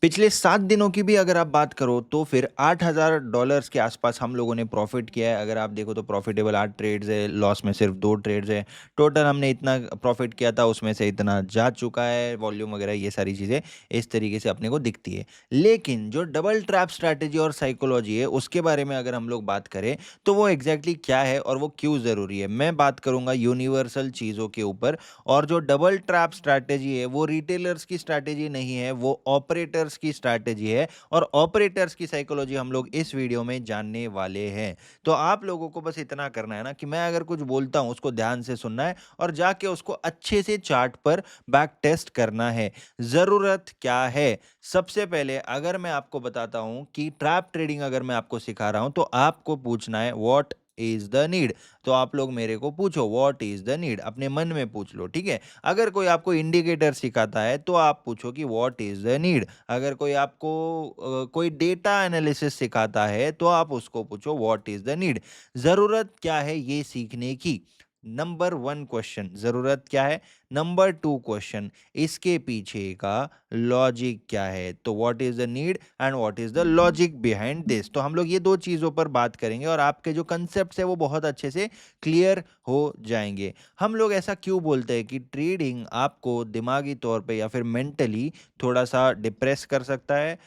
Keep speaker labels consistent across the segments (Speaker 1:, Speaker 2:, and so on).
Speaker 1: पिछले 7 दिनों की भी अगर आप बात करो तो फिर $8,000 के आसपास हम लोगों ने प्रॉफिट किया है। अगर आप देखो तो प्रॉफिटेबल 8 ट्रेड्स है, लॉस में सिर्फ 2 ट्रेड्स है। टोटल हमने इतना प्रॉफिट किया था, उसमें से इतना जा चुका है, वॉल्यूम वगैरह ये सारी चीज़ें इस तरीके से अपने को दिखती है। लेकिन जो डबल ट्रैप स्ट्रैटेजी और साइकोलॉजी है, उसके बारे में अगर हम लोग बात करें, तो वो एग्ज़ैक्टली क्या है और वो क्यों ज़रूरी है? मैं बात करूँगा यूनिवर्सल चीज़ों के ऊपर। और जो डबल ट्रैप स्ट्रैटेजी है वो रिटेलर्स की स्ट्रैटेजी नहीं है, वो ऑपरेटर्स की स्ट्रैटेजी है और ऑपरेटर्स की साइकोलॉजी हम लोग इस वीडियो में जानने वाले हैं। तो आप लोगों को बस इतना करना है ना कि मैं अगर कुछ बोलता हूँ उसको ध्यान से सुनना है और जाके उसको अच्छे से चार्ट पर बैक टेस्ट करना है। ज़रूरत क्या है? सबसे पहले अगर मैं आपको बताता हूँ कि ट्रैप ट्रेडिंग अगर मैं आपको सिखा रहा हूँ तो आपको पूछना है व्हाट इज़ द नीड? तो आप लोग मेरे को पूछो व्हाट इज द नीड, अपने मन में पूछ लो, ठीक है। अगर कोई आपको इंडिकेटर सिखाता है तो आप पूछो कि व्हाट इज द नीड। अगर कोई आपको कोई डेटा एनालिसिस सिखाता है तो आप उसको पूछो व्हाट इज द नीड। जरूरत क्या है ये सीखने की? नंबर 1 क्वेश्चन जरूरत क्या है। नंबर 2 क्वेश्चन इसके पीछे का लॉजिक क्या है। तो what is the need and what is the logic behind this. तो हम लोग ये दो चीजों पर बात करेंगे और आपके जो कंसेप्ट है वो बहुत अच्छे से क्लियर हो जाएंगे। हम लोग ऐसा क्यों बोलते हैं कि ट्रेडिंग आपको दिमागी तौर पे या फिर मेंटली थोड़ा सा डिप्रेस कर सकता है,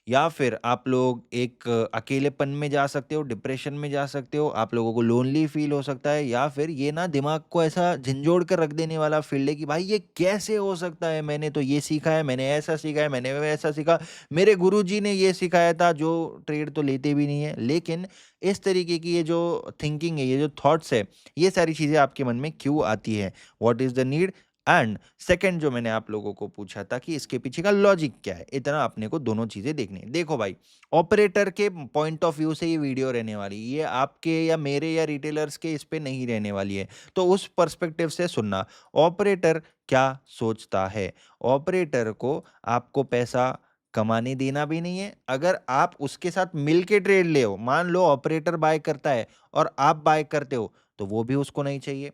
Speaker 1: या फिर आप लोग एक अकेलेपन में जा सकते हो, डिप्रेशन में जा सकते हो, आप लोगों को लोनली फील हो सकता है, या फिर ये ना दिमाग को ऐसा झंझोड़ कर रख देने वाला फील्ड है कि भाई ये कैसे हो सकता है, मैंने तो ये सीखा है, मैंने ऐसा सीखा है, मैंने वैसा सीखा, मेरे गुरुजी ने ये सिखाया था, जो ट्रेड तो लेते भी नहीं है। लेकिन इस तरीके की ये जो थिंकिंग है, ये जो थॉट्स है, ये सारी चीज़ें आपके मन में क्यों आती है? What is the need? And second जो मैंने आप लोगों को पूछा था कि इसके पीछे का लॉजिक क्या है, इतना अपने को दोनों चीजें देखनी है। देखो भाई, ऑपरेटर के पॉइंट ऑफ व्यू से ये वीडियो रहने वाली है, ये आपके या मेरे या रिटेलर्स के इस पे नहीं रहने वाली है। तो उस पर्सपेक्टिव से सुनना। ऑपरेटर क्या सोचता है? ऑपरेटर को आपको पैसा कमाने देना भी नहीं है। अगर आप उसके साथ मिलके ट्रेड ले हो, मान लो ऑपरेटर बाय करता है और आप बाय करते हो, तो वो भी उसको नहीं चाहिए।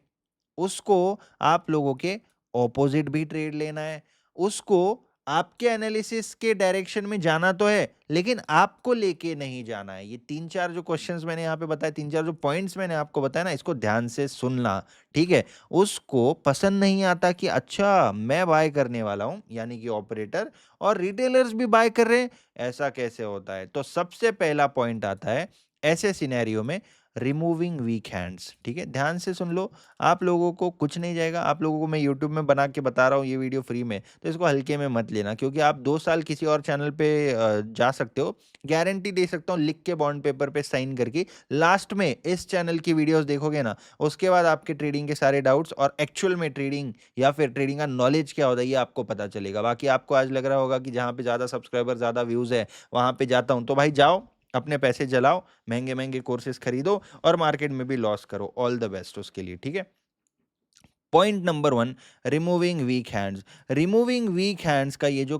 Speaker 1: उसको आप लोगों के ऑपोजिट भी ट्रेड लेना है। उसको आपके एनालिसिस के डायरेक्शन में जाना तो है, लेकिन आपको लेके नहीं जाना है। ये 3-4 जो क्वेश्चंस मैंने यहाँ पे बताए, 3-4 जो पॉइंट्स मैंने आपको बताया ना, इसको ध्यान से सुनना, ठीक है? उसको पसंद नहीं आता कि अच्छा मैं बाय करने वाला हूँ, यानी कि ऑपरेटर, और रिटेलर्स भी बाय कर रहे हैं, ऐसा कैसे होता है? तो सबसे पहला पॉइंट आता है ऐसे सिनेरियो में रिमूविंग वीक हैंड्स, ठीक है? ध्यान से सुन लो, आप लोगों को कुछ नहीं जाएगा। आप लोगों को मैं यूट्यूब में बना के बता रहा हूँ ये वीडियो फ्री में, तो इसको हल्के में मत लेना, क्योंकि आप 2 साल किसी और चैनल पे जा सकते हो। गारंटी दे सकता हूँ लिख के बॉन्ड पेपर पे साइन करके, लास्ट में इस चैनल की वीडियोस देखोगे ना, उसके बाद आपके ट्रेडिंग के सारे डाउट्स और एक्चुअल में ट्रेडिंग या फिर ट्रेडिंग का नॉलेज क्या होता है ये आपको पता चलेगा। बाकी आपको आज लग रहा होगा कि जहाँ पे ज़्यादा सब्सक्राइबर, ज़्यादा व्यूज़ है, वहाँ पे जाता हूँ, तो भाई जाओ, अपने पैसे जलाओ, महँगे-महँगे कोर्सेज़ खरीदो और मार्केट में भी लॉस करो। ऑल द बेस्ट उसके लिए, ठीक है? Point number 1, removing weak hands. Removing weak hands का ये जो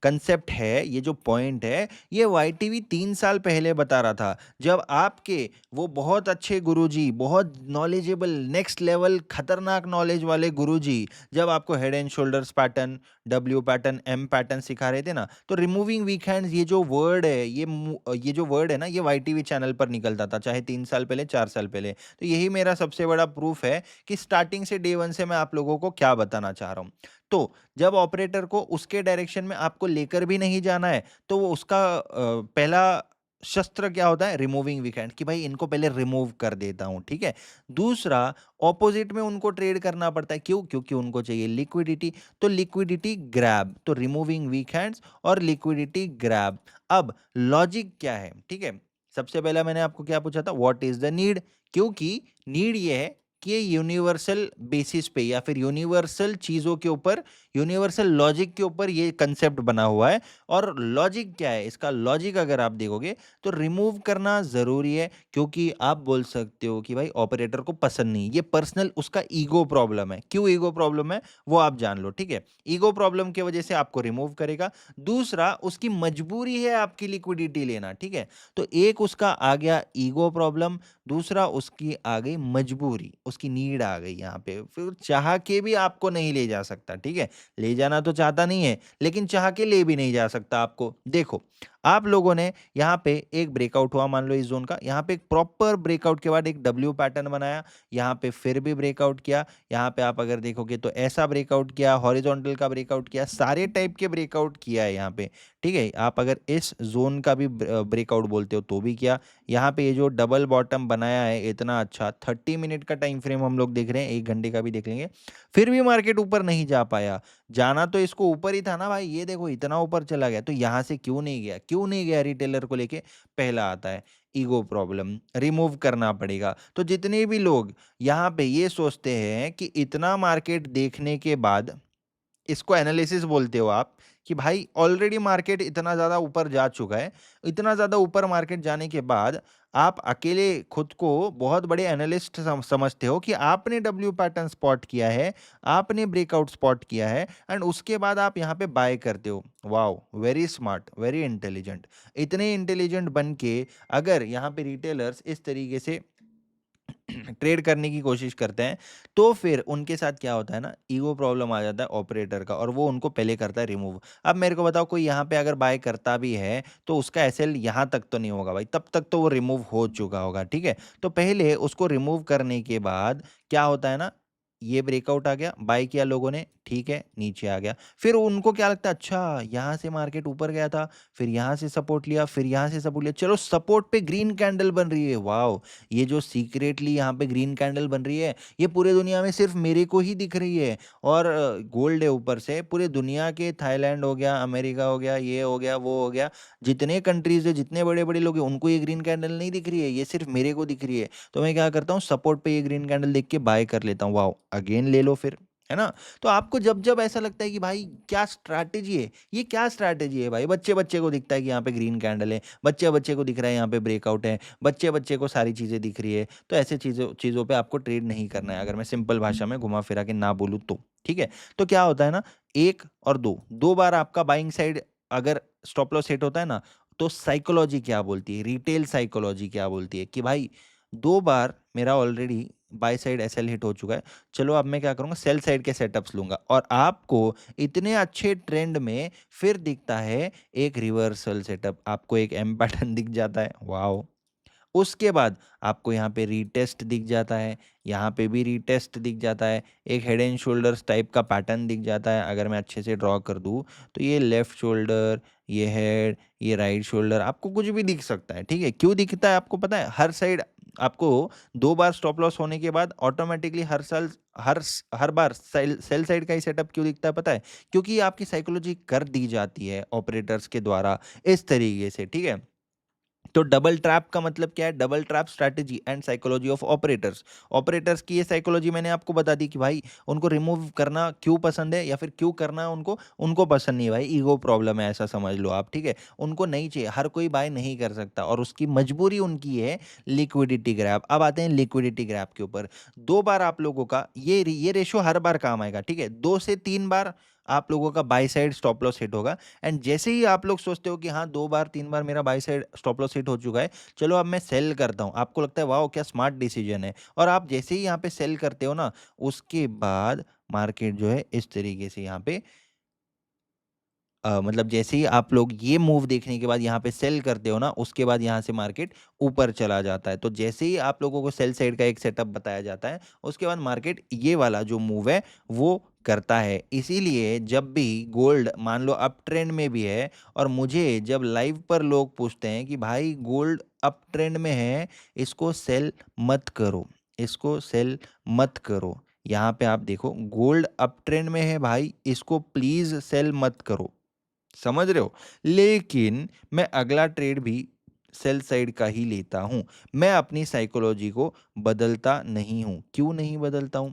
Speaker 1: कंसेप्ट है, ये जो पॉइंट है, ये वाईटीवी 3 साल पहले बता रहा था। जब आपके वो बहुत अच्छे गुरुजी, बहुत नॉलेजेबल, नेक्स्ट लेवल खतरनाक नॉलेज वाले गुरुजी, जब आपको head and shoulders pattern, W pattern, M pattern सिखा रहे थे ना, तो रिमूविंग वीक हैंड्स ये जो वर्ड है, ये जो वर्ड है ना, ये वाईटीवी चैनल पर निकलता था, चाहे 3 साल पहले, 4 साल पहले। तो यही मेरा सबसे बड़ा प्रूफ है कि स्टार्टिंग से डे वन से मैं आप लोगों को क्या बताना चाह रहा हूँ। तो जब ऑपरेटर को उसके डायरेक्शन में आपको लेकर भी नहीं जाना है, तो वो उसका पहला शस्त्र क्या होता है? रिमूविंग वीकेंड, कि भाई इनको पहले रिमूव कर देता हूं, ठीक है। दूसरा, ऑपोजिट में उनको ट्रेड करना पड़ता है, क्यों? क्योंकि उनको चाहिए लिक्विडिटी। तो लिक्विडिटी ग्रैब, तो रिमूविंग वीक हैंड्स और लिक्विडिटी ग्रैब। अब लॉजिक क्या है, ठीक है? सबसे पहला मैंने आपको क्या पूछा था? What is the need? क्योंकि नीड ये है कि ये यूनिवर्सल बेसिस पे या फिर यूनिवर्सल चीजों के ऊपर, यूनिवर्सल लॉजिक के ऊपर ये कंसेप्ट बना हुआ है। और लॉजिक क्या है? इसका लॉजिक अगर आप देखोगे तो रिमूव करना जरूरी है, क्योंकि आप बोल सकते हो कि भाई ऑपरेटर को पसंद नहीं, ये पर्सनल उसका ईगो प्रॉब्लम है। क्यों ईगो प्रॉब्लम है वो आप जान लो, ठीक है। ईगो प्रॉब्लम की वजह से आपको रिमूव करेगा। दूसरा, उसकी मजबूरी है आपकी लिक्विडिटी लेना, ठीक है। तो एक उसका आ गया ईगो प्रॉब्लम, दूसरा उसकी आ गई मजबूरी, उसकी नीड आ गई यहाँ पे, फिर चाह के भी आपको नहीं ले जा सकता, ठीक है? ले जाना तो चाहता नहीं है, लेकिन चाह के ले भी नहीं जा सकता आपको। देखो, आप लोगों ने यहाँ पे एक ब्रेकआउट हुआ मान लो इस ज़ोन का, यहाँ पे एक प्रॉपर ब्रेकआउट के बाद एक डब्ल्यू पैटर्न बनाया, यहाँ पे फिर भी ब्रेकआउट किया, यहाँ पे आप अगर देखोगे तो ऐसा ब्रेकआउट किया, हॉरिजॉन्टल का ब्रेकआउट किया, सारे टाइप के ब्रेकआउट किया है यहाँ पे, ठीक है? आप अगर इस ज़ोन का भी ब्रेकआउट बोलते हो तो भी किया। यहाँ पे ये जो डबल बॉटम बनाया है इतना अच्छा, 30 मिनट का टाइम फ्रेम हम लोग देख रहे हैं, 1 घंटे का भी देख लेंगे, फिर भी मार्केट ऊपर नहीं जा पाया। जाना तो इसको ऊपर ही था ना भाई, ये देखो इतना ऊपर चला गया, तो यहाँ से क्यों नहीं गया? क्यों नहीं गया रिटेलर को लेके? पहला आता है ईगो प्रॉब्लम, रिमूव करना पड़ेगा। तो जितने भी लोग यहाँ पे ये सोचते हैं कि इतना मार्केट देखने के बाद, इसको एनालिसिस बोलते हो आप, कि भाई ऑलरेडी मार्केट इतना ज़्यादा ऊपर जा चुका है, इतना ज़्यादा ऊपर मार्केट जाने के बाद आप अकेले खुद को बहुत बड़े एनालिस्ट समझते हो कि आपने डब्ल्यू पैटर्न स्पॉट किया है, आपने ब्रेकआउट स्पॉट किया है एंड उसके बाद आप यहाँ पे बाय करते हो। Wow, very smart, very intelligent. इतने इंटेलिजेंट बन के अगर यहाँ पे रिटेलर्स इस तरीके से ट्रेड करने की कोशिश करते हैं, तो फिर उनके साथ क्या होता है ना, ईगो प्रॉब्लम आ जाता है ऑपरेटर का और वो उनको पहले करता है रिमूव। अब मेरे को बताओ, कोई यहाँ पे अगर बाय करता भी है तो उसका एसएल यहाँ तक तो नहीं होगा भाई, तब तक तो वो रिमूव हो चुका होगा, ठीक है? तो पहले उसको रिमूव करने के बाद क्या होता है ना, ये ब्रेकआउट आ गया, बाय किया लोगों ने, ठीक है, नीचे आ गया, फिर उनको क्या लगता है, अच्छा यहाँ से मार्केट ऊपर गया था, फिर यहाँ से सपोर्ट लिया, फिर यहाँ से सपोर्ट लिया, चलो सपोर्ट पे ग्रीन कैंडल बन रही है, वाओ, ये जो सीक्रेटली यहाँ पे ग्रीन कैंडल बन रही है, ये पूरे दुनिया में सिर्फ मेरे को ही दिख रही है, और गोल्ड है ऊपर से, पूरे दुनिया के, थाईलैंड हो गया, अमेरिका हो गया, ये हो गया, वो हो गया, जितने कंट्रीज है, जितने बड़े बड़े लोग हैं, उनको ये ग्रीन कैंडल नहीं दिख रही है, ये सिर्फ मेरे को दिख रही है। तो मैं क्या करता हूँ, सपोर्ट पे ये ग्रीन कैंडल देख के बाय कर लेता हूँ, वाओ, अगेन ले लो फिर, है ना? तो आपको जब जब ऐसा लगता है कि भाई क्या स्ट्रैटेजी है, ये क्या स्ट्रैटेजी है भाई, बच्चे बच्चे को दिखता है कि यहाँ पे ग्रीन कैंडल है, बच्चे बच्चे को दिख रहा है यहाँ पे ब्रेकआउट है, बच्चे बच्चे को सारी चीजें दिख रही है, तो ऐसे चीजों चीजों पे आपको ट्रेड नहीं करना है, अगर मैं सिंपल भाषा में घुमा फिरा के ना बोलूँ तो, ठीक है? तो क्या होता है ना, एक और दो, दो बार आपका बाइंग साइड अगर स्टॉप लॉस हिट होता है ना, तो साइकोलॉजी क्या बोलती है, रिटेल साइकोलॉजी क्या बोलती है कि भाई 2 बार मेरा already buy side SL hit हो चुका है, चलो अब मैं क्या करूँगा, सेल साइड के सेटअप्स लूँगा, और आपको इतने अच्छे ट्रेंड में फिर दिखता है एक रिवर्सल सेटअप, आपको एक एम पैटर्न दिख जाता है, वाओ! उसके बाद आपको यहाँ पे रीटेस्ट दिख जाता है, यहाँ पे भी रीटेस्ट दिख जाता है, एक हेड एंड शोल्डर्स टाइप का पैटर्न दिख जाता है, अगर मैं अच्छे से ड्रॉ कर दूँ, तो ये लेफ्ट शोल्डर, ये हेड, ये राइट शोल्डर, आपको कुछ भी दिख सकता है, ठीक है? क्यों दिखता है आपको पता है? हर साइड आपको 2 बार स्टॉप लॉस होने के बाद ऑटोमैटिकली हर बार सेल साइड का ही सेटअप क्यों दिखता है पता है? क्योंकि आपकी साइकोलॉजी कर दी जाती है ऑपरेटर्स के द्वारा इस तरीके से, ठीक है? तो डबल ट्रैप का मतलब क्या है? Double trap strategy and psychology of operators. Operators की ये साइकोलॉजी मैंने आपको बता दी कि भाई उनको रिमूव करना क्यों पसंद है, या फिर क्यों करना उनको उनको पसंद नहीं है भाई, ईगो प्रॉब्लम है, ऐसा समझ लो आप, ठीक है? उनको नहीं चाहिए, हर कोई बाय नहीं कर सकता, और उसकी मजबूरी उनकी है लिक्विडिटी ग्रैब। अब आते हैं लिक्विडिटी ग्रैब के ऊपर। 2 बार आप लोगों का ये रेशियो हर बार काम आएगा, ठीक है? 2 से 3 बार आप लोगों का by side stop loss hit होगा, एंड जैसे ही आप लोग सोचते हो कि हाँ 2 बार 3 बार मेरा by side stop loss hit हो चुका है, चलो अब मैं सेल करता हूँ, आपको लगता है वाओ क्या स्मार्ट डिसीजन है, और आप जैसे ही यहाँ पे सेल करते हो ना, उसके बाद मार्केट जो है इस तरीके से यहाँ पे मतलब जैसे ही आप लोग ये मूव देखने के बाद यहाँ पे सेल करते हो ना, उसके बाद यहाँ से मार्केट ऊपर चला जाता है। तो जैसे ही आप लोगों को सेल साइड का एक सेटअप बताया जाता है, उसके बाद मार्केट ये वाला जो मूव है वो करता है। इसीलिए जब भी गोल्ड मान लो अप ट्रेंड में भी है, और मुझे जब लाइव पर लोग पूछते हैं कि भाई गोल्ड अप ट्रेंड में है, इसको सेल मत करो, इसको सेल मत करो। यहाँ पे आप देखो गोल्ड अप ट्रेंड में है भाई, इसको प्लीज सेल मत करो। समझ रहे हो? लेकिन मैं अगला ट्रेड भी सेल साइड का ही लेता हूं, मैं अपनी साइकोलॉजी को बदलता नहीं हूं। क्यों नहीं बदलता हूं?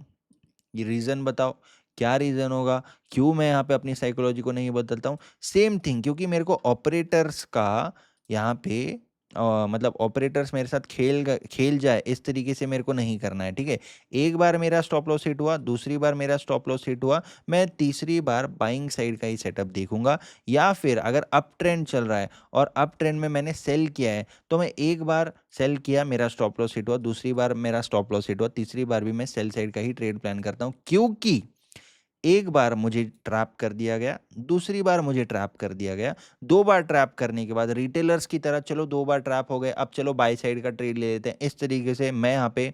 Speaker 1: ये रीजन बताओ, क्या रीजन होगा क्यों मैं यहाँ पे अपनी साइकोलॉजी को नहीं बदलता हूँ? सेम थिंग, क्योंकि मेरे को ऑपरेटर्स का यहाँ पे मतलब ऑपरेटर्स मेरे साथ खेल जाए इस तरीके से मेरे को नहीं करना है, ठीक है। एक बार मेरा स्टॉप लॉस हिट हुआ, दूसरी बार मेरा स्टॉप लॉस हिट हुआ, मैं तीसरी बार बाइंग साइड का ही सेटअप देखूंगा। या फिर अगर अप ट्रेंड चल रहा है और अप ट्रेंड में मैंने सेल किया है, तो मैं एक बार सेल किया, मेरा स्टॉप लॉस हिट हुआ, दूसरी बार मेरा स्टॉप लॉस हिट हुआ, तीसरी बार भी मैं सेल साइड का ही ट्रेड प्लान करता हूँ, क्योंकि एक बार मुझे ट्रैप कर दिया गया, दूसरी बार मुझे ट्रैप कर दिया गया, दो बार ट्रैप करने के बाद रिटेलर्स की तरह चलो दो बार ट्रैप हो गए, अब चलो बाई साइड का ट्रेड ले लेते हैं। इस तरीके से मैं यहाँ पे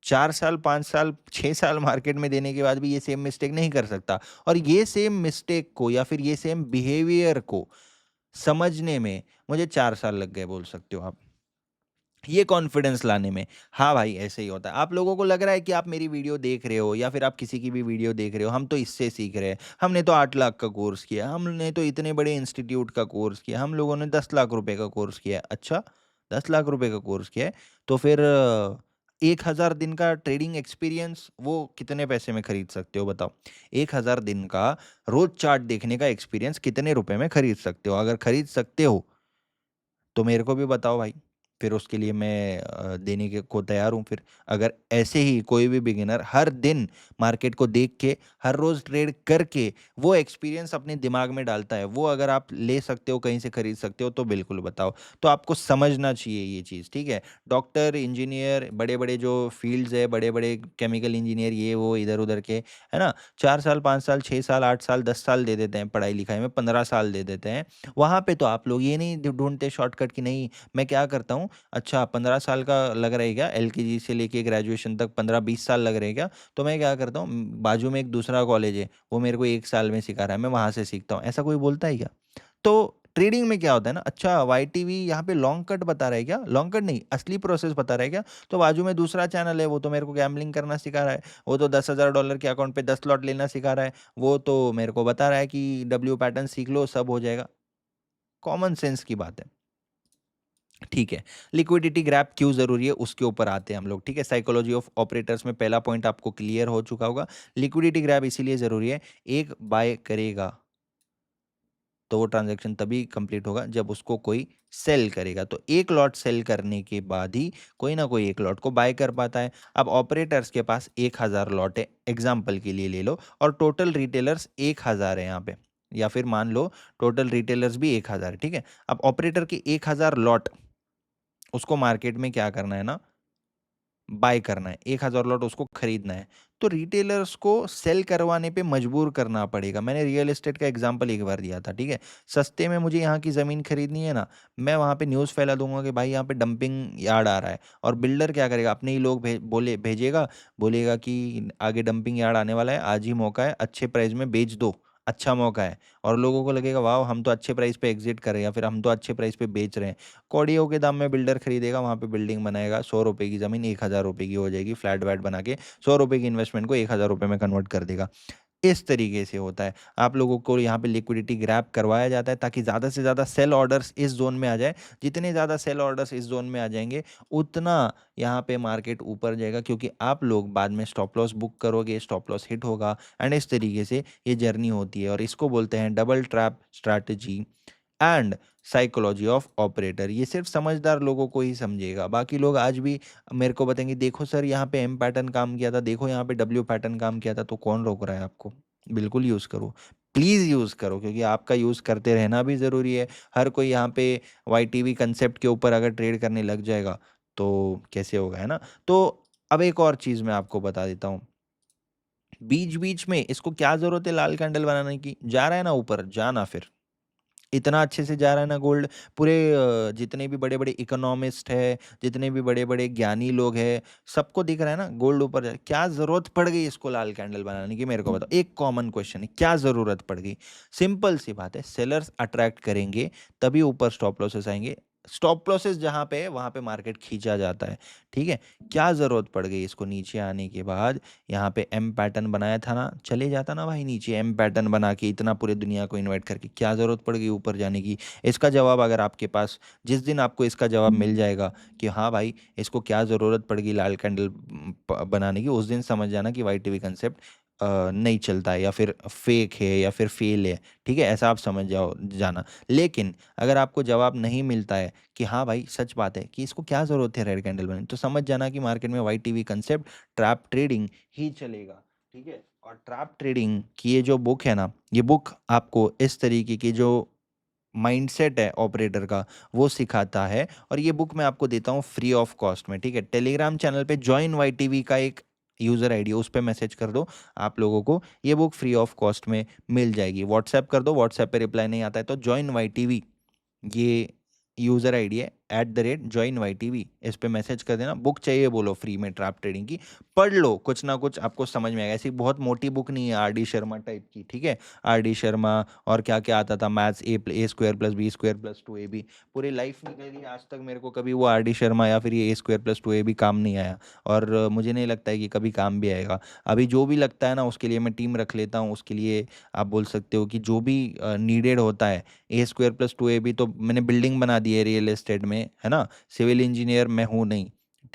Speaker 1: 4 साल, 5 साल, 6 साल मार्केट में देने के बाद भी ये सेम मिस्टेक नहीं कर सकता। और ये सेम मिस्टेक को या फिर ये सेम बिहेवियर को समझने में मुझे 4 साल लग गए, बोल सकते हो आप, ये कॉन्फिडेंस लाने में। हाँ भाई, ऐसे ही होता है। आप लोगों को लग रहा है कि आप मेरी वीडियो देख रहे हो या फिर आप किसी की भी वीडियो देख रहे हो, हम तो इससे सीख रहे हैं, हमने तो 8 लाख का कोर्स किया, हमने तो इतने बड़े इंस्टीट्यूट का कोर्स किया, हम लोगों ने 10 लाख रुपए का कोर्स किया है। अच्छा, 10 लाख रुपए का कोर्स किया है, तो फिर 1,000 दिन का ट्रेडिंग एक्सपीरियंस वो कितने पैसे में खरीद सकते हो बताओ? 1,000 दिन का रोज चार्ट देखने का एक्सपीरियंस कितने रुपए में खरीद सकते हो? अगर खरीद सकते हो तो मेरे को भी बताओ भाई, फिर उसके लिए मैं देने के को तैयार हूँ फिर। अगर ऐसे ही कोई भी बिगिनर हर दिन मार्केट को देख के, हर रोज ट्रेड करके वो एक्सपीरियंस अपने दिमाग में डालता है, वो अगर आप ले सकते हो, कहीं से खरीद सकते हो, तो बिल्कुल बताओ। तो आपको समझना चाहिए ये चीज़, ठीक है। डॉक्टर, इंजीनियर, बड़े बड़े जो फील्ड्स है, बड़े बड़े केमिकल इंजीनियर, ये वो इधर उधर के, है ना, 4 साल, 5 साल, 6 साल, 8 साल, 10 साल दे देते हैं पढ़ाई लिखाई में, 15 साल दे देते हैं। वहाँ पे तो आप लोग ये नहीं ढूंढते शॉर्टकट की नहीं, मैं क्या करता हूँ, अच्छा 15 साल का लग रहा है क्या, एलकेजी से लेके ग्रेजुएशन तक 15-20 साल लग रहे हैं क्या, तो मैं क्या करता हूँ, बाजू में एक दूसरा कॉलेज है, वो मेरे को 1 साल में सिखा रहा है, मैं वहां से सीखता हूँ। ऐसा कोई बोलता है क्या? तो ट्रेडिंग में क्या होता है ना, अच्छा वाईटीवी यहाँ पे लॉन्ग कट बता रहा है क्या, लॉन्ग कट नहीं, असली प्रोसेस बता रहा है क्या, तो बाजू में दूसरा चैनल है, वो तो मेरे को गैम्बलिंग करना सिखा रहा है, वो तो $10,000 के अकाउंट पे 10 लॉट लेना सिखा रहा है, वो तो मेरे को बता रहा है कि डब्ल्यू पैटर्न सीख लो सब हो जाएगा। कॉमन सेंस की बात है, ठीक है। लिक्विडिटी ग्रैप क्यों जरूरी है उसके ऊपर आते हैं हम लोग, ठीक है। साइकोलॉजी ऑफ ऑपरेटर्स में पहला पॉइंट आपको क्लियर हो चुका होगा। लिक्विडिटी ग्रैप इसीलिए जरूरी है, एक बाय करेगा तो वो ट्रांजैक्शन तभी कंप्लीट होगा जब उसको कोई सेल करेगा, तो एक लॉट सेल करने के बाद ही कोई ना कोई एक लॉट को बाय कर पाता है। अब ऑपरेटर्स के पास 1,000 लॉट है, एग्जाम्पल के लिए ले लो, और टोटल रिटेलर्स 1,000 है यहाँ पे, या फिर मान लो टोटल रिटेलर्स भी 1,000 है, ठीक है। अब ऑपरेटर की 1,000 लॉट, उसको मार्केट में क्या करना है ना, बाय करना है, 1,000 लॉट उसको खरीदना है, तो रिटेलर्स को सेल करवाने पे मजबूर करना पड़ेगा। मैंने रियल एस्टेट का एग्जांपल एक बार दिया था, ठीक है। सस्ते में मुझे यहाँ की ज़मीन खरीदनी है ना, मैं वहाँ पे न्यूज़ फैला दूंगा कि भाई यहाँ पे डंपिंग यार्ड आ रहा है, और बिल्डर क्या करेगा, अपने ही लोग भेजेगा, बोलेगा कि आगे डंपिंग यार्ड आने वाला है, आज ही मौका है, अच्छे प्राइस में बेच दो, अच्छा मौका है। और लोगों को लगेगा वाह, हम तो अच्छे प्राइस पे एग्जिट कर रहे हैं, या फिर हम तो अच्छे प्राइस पे बेच रहे हैं। कौड़ियों के दाम में बिल्डर खरीदेगा, वहाँ पे बिल्डिंग बनाएगा, 100 रुपए की ज़मीन 1,000 रुपए की हो जाएगी, फ्लैट वैट बना के 100 रुपए की इन्वेस्टमेंट को 1,000 रुपए में कन्वर्ट कर देगा। इस तरीके से होता है। आप लोगों को यहाँ पे लिक्विडिटी ग्रैब करवाया जाता है ताकि ज़्यादा से ज़्यादा सेल ऑर्डर्स इस जोन में आ जाए। जितने ज़्यादा सेल ऑर्डर्स इस जोन में आ जाएंगे, उतना यहाँ पे मार्केट ऊपर जाएगा, क्योंकि आप लोग बाद में स्टॉप लॉस बुक करोगे, स्टॉप लॉस हिट होगा, एंड इस तरीके से ये जर्नी होती है, और इसको बोलते हैं double trap strategy and psychology of operator. ये सिर्फ समझदार लोगों को ही समझेगा, बाकी लोग आज भी मेरे को बताएंगे देखो सर यहाँ पे एम पैटर्न काम किया था, देखो यहाँ पे डब्ल्यू पैटर्न काम किया था, तो कौन रोक रहा है आपको? बिल्कुल यूज़ करो, प्लीज़ यूज़ करो, क्योंकि आपका यूज़ करते रहना भी ज़रूरी है। हर कोई यहाँ पे वाई टी वी कंसेप्ट के ऊपर अगर ट्रेड करने लग जाएगा तो कैसे होगा, है ना। तो अब एक और चीज़ मैं आपको बता देता हूँ, बीच बीच में इसको क्या ज़रूरत है लाल कैंडल बनाने की, जा रहा है ना ऊपर, जाना फिर, इतना अच्छे से जा रहा है ना गोल्ड, पूरे जितने भी बड़े बड़े इकोनॉमिस्ट है, जितने भी बड़े बड़े ज्ञानी लोग हैं, सबको दिख रहा है ना गोल्ड ऊपर क्या जरूरत पड़ गई इसको लाल कैंडल बनाने की, मेरे को बताओ। एक कॉमन क्वेश्चन है, क्या जरूरत पड़ गई? सिंपल सी बात है, सेलर्स अट्रैक्ट करेंगे तभी ऊपर स्टॉप लॉसेस आएंगे, स्टॉप लॉसेस जहां पे है वहां पे मार्केट खींचा जाता है, ठीक है। क्या जरूरत पड़ गई इसको नीचे आने के बाद? यहाँ पे एम पैटर्न बनाया था ना, चले जाता ना भाई नीचे, एम पैटर्न बना के इतना पूरे दुनिया को इन्वाइट करके, क्या ज़रूरत पड़ गई ऊपर जाने की? इसका जवाब अगर आपके पास, जिस दिन आपको इसका जवाब मिल जाएगा कि हाँ भाई इसको क्या ज़रूरत पड़ गई लाल कैंडल बनाने की, उस दिन समझ जाना कि वाई टी वी कंसेप्ट नहीं चलता है या फिर फेक है या फिर फेल है, ठीक है, ऐसा आप समझ जाओ जाना। लेकिन अगर आपको जवाब नहीं मिलता है कि हाँ भाई सच बात है कि इसको क्या ज़रूरत है रेड कैंडल बनाने, तो समझ जाना कि मार्केट में Y T V concept trap trading ही चलेगा, ठीक है। और ट्रैप ट्रेडिंग की ये जो बुक है ना, ये बुक आपको इस तरीके की जो माइंडसेट है ऑपरेटर का वो सिखाता है, और ये बुक मैं आपको देता हूँ फ्री ऑफ कॉस्ट में, ठीक है। टेलीग्राम चैनल पे जॉइन वाई टीवी का एक यूज़र आईडी है, उस पर मैसेज कर दो, आप लोगों को ये बुक फ्री ऑफ कॉस्ट में मिल जाएगी। व्हाट्सएप कर दो, व्हाट्सएप पे रिप्लाई नहीं आता है तो जॉइन वाई टीवी, ये यूज़र आईडी है @join ytv, इस पे मैसेज कर देना, बुक चाहिए बोलो फ्री में ट्रैप ट्रेडिंग की, पढ़ लो, कुछ ना कुछ आपको समझ में आएगा। ऐसी बहुत मोटी बुक नहीं है आर डी शर्मा टाइप की, ठीक है। आर डी शर्मा और क्या क्या आता था, मैथ्स A² + B² + 2AB, पूरी लाइफ निकली आज तक मेरे को कभी वो आर डी शर्मा या फिर ये A² + 2AB काम नहीं आया, और मुझे नहीं लगता है कि कभी काम भी आएगा। अभी जो भी लगता है ना उसके लिए मैं टीम रख लेता हूँ, उसके लिए आप बोल सकते हो कि जो भी नीडेड होता है, A² + 2AB तो मैंने बिल्डिंग बना दी है रियल एस्टेट में, है ना। सिविल इंजीनियर मैं हूँ नहीं,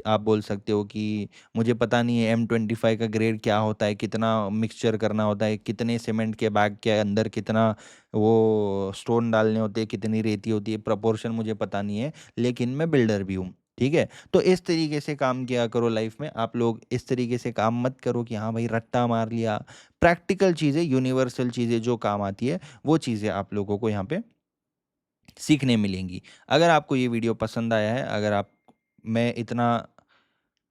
Speaker 1: आप बोल सकते हो कि मुझे पता नहीं है M25 का ग्रेड क्या होता है, कितना मिक्सचर करना होता है, कितने सीमेंट के बैग के अंदर कितना वो स्टोन डालने होते हैं, कितनी रेती होती है, प्रपोर्शन मुझे पता नहीं है, लेकिन मैं बिल्डर भी हूँ, ठीक है। तो इस तरीके से काम किया करो लाइफ में, आप लोग इस तरीके से काम मत करो कि हाँ भाई रट्टा मार लिया। प्रैक्टिकल चीज़ें, यूनिवर्सल चीज़ें जो काम आती है वो चीज़ें आप लोगों को यहाँ पे सीखने मिलेंगी। अगर आपको ये वीडियो पसंद आया है, अगर आप, मैं इतना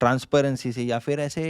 Speaker 1: ट्रांसपेरेंसी से या फिर ऐसे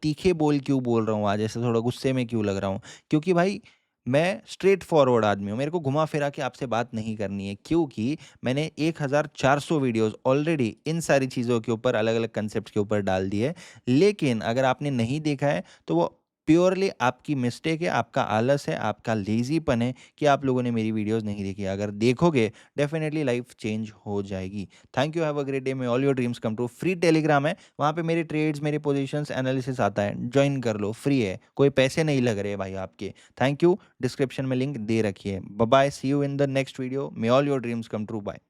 Speaker 1: तीखे बोल क्यों बोल रहा हूँ आज, ऐसे थोड़ा गुस्से में क्यों लग रहा हूँ, क्योंकि भाई मैं स्ट्रेट फॉरवर्ड आदमी हूँ, मेरे को घुमा फिरा के आपसे बात नहीं करनी है, क्योंकि मैंने 1400 वीडियोस ऑलरेडी इन सारी चीज़ों के ऊपर, अलग अलग कंसेप्ट के ऊपर डाल दिए। लेकिन अगर आपने नहीं देखा है तो वो प्योरली आपकी मिस्टेक है, आपका आलस है, आपका लेजीपन है कि आप लोगों ने मेरी वीडियोस नहीं देखी। अगर देखोगे डेफिनेटली लाइफ चेंज हो जाएगी। Thank you, have a great day, may all your dreams come true. Free Telegram है, वहाँ पे मेरे ट्रेड्स, मेरे पोजीशंस एनालिसिस आता है, ज्वाइन कर लो, फ्री है, कोई पैसे नहीं लग रहे भाई आपके। थैंक यू, डिस्क्रिप्शन में लिंक दे रखी है। Bye bye, see you in the next video, may all your dreams come true, bye.